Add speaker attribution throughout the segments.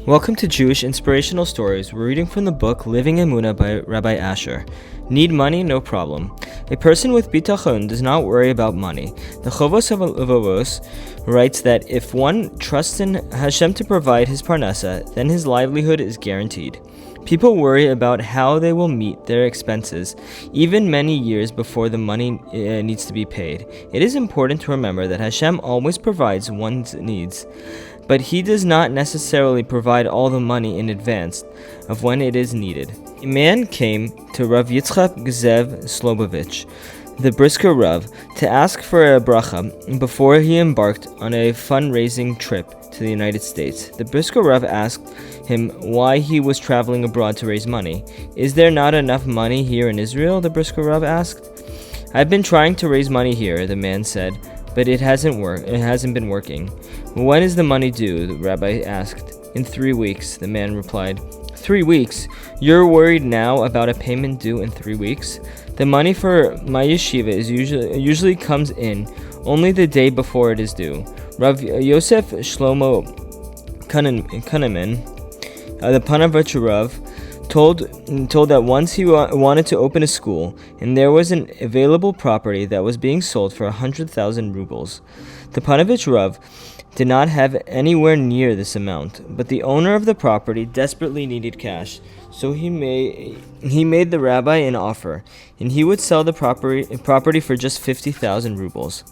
Speaker 1: Welcome to Jewish Inspirational Stories. We're reading from the book Living Emunah by Rabbi Asher. Need money? No problem. A person with bitachon does not worry about money. The Chovos HaLevavos writes that if one trusts in Hashem to provide his parnasa, then his livelihood is guaranteed. People worry about how they will meet their expenses, even many years before the money needs to be paid. It is important to remember that Hashem always provides one's needs, but he does not necessarily provide all the money in advance of when it is needed. A man came to Rav Yitzchak Zev Slobovich, the Brisker Rav, to ask for a bracha before he embarked on a fundraising trip to the United States. The Brisker Rav asked him why he was traveling abroad to raise money. "Is there not enough money here in Israel?" the Brisker Rav asked. "I've been trying to raise money here," the man said, "but it hasn't been working." "When is the money due?" the rabbi asked. "In 3 weeks," the man replied. 3 weeks? You're worried now about a payment due in 3 weeks? The money for my yeshiva usually comes in only the day before it is due. Rav Yosef Shlomo Kahneman, the Panovich Rav, told that once he wanted to open a school, and there was an available property that was being sold for 100,000 rubles. The Panovich Rav did not have anywhere near this amount, but the owner of the property desperately needed cash, so he made the rabbi an offer, and he would sell the property for just 50,000 rubles.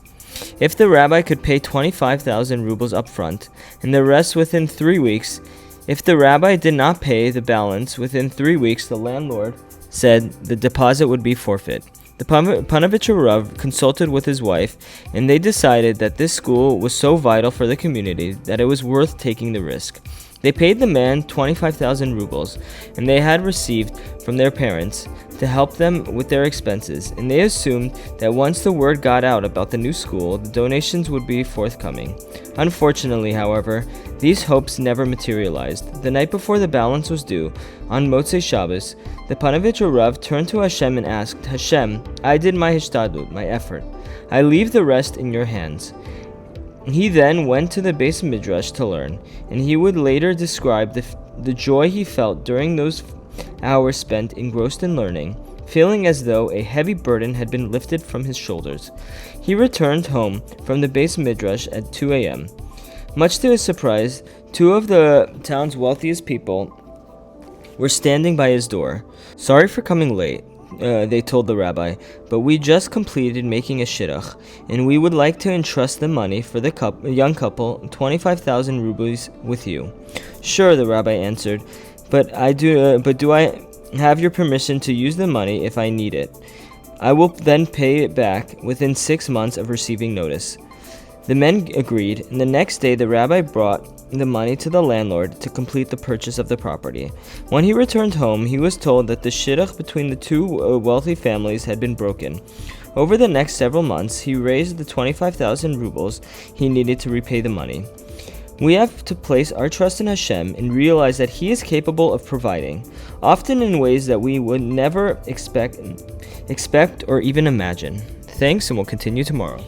Speaker 1: If the rabbi could pay 25,000 rubles up front, and the rest within 3 weeks, if the rabbi did not pay the balance within 3 weeks, the landlord said the deposit would be forfeit. The Panovich Rav consulted with his wife, and they decided that this school was so vital for the community that it was worth taking the risk. They paid the man 25,000 rubles, and they had received from their parents to help them with their expenses, and they assumed that once the word got out about the new school, the donations would be forthcoming. Unfortunately, however, these hopes never materialized. The night before the balance was due, on Motzei Shabbos, the Panovich Rav turned to Hashem and asked, "Hashem, I did my hishtadlut, my effort. I leave the rest in your hands." He then went to the Beis Midrash to learn, and he would later describe the joy he felt during those hours spent engrossed in learning, feeling as though a heavy burden had been lifted from his shoulders. He returned home from the Beis Midrash at 2 a.m. Much to his surprise, 2 of the town's wealthiest people were standing by his door. "Sorry for coming late," they told the rabbi, "but we just completed making a shidduch, and we would like to entrust the money for the young couple, 25,000 rubles, with you." "Sure," the rabbi answered, but do I have your permission to use the money if I need it? I will then pay it back within 6 months of receiving notice." The men agreed, and the next day the rabbi brought the money to the landlord to complete the purchase of the property. When he returned home, he was told that the shidduch between the 2 wealthy families had been broken. Over the next several months, he raised the 25,000 rubles he needed to repay the money. We have to place our trust in Hashem and realize that He is capable of providing, often in ways that we would never expect or even imagine. Thanks, and we'll continue tomorrow.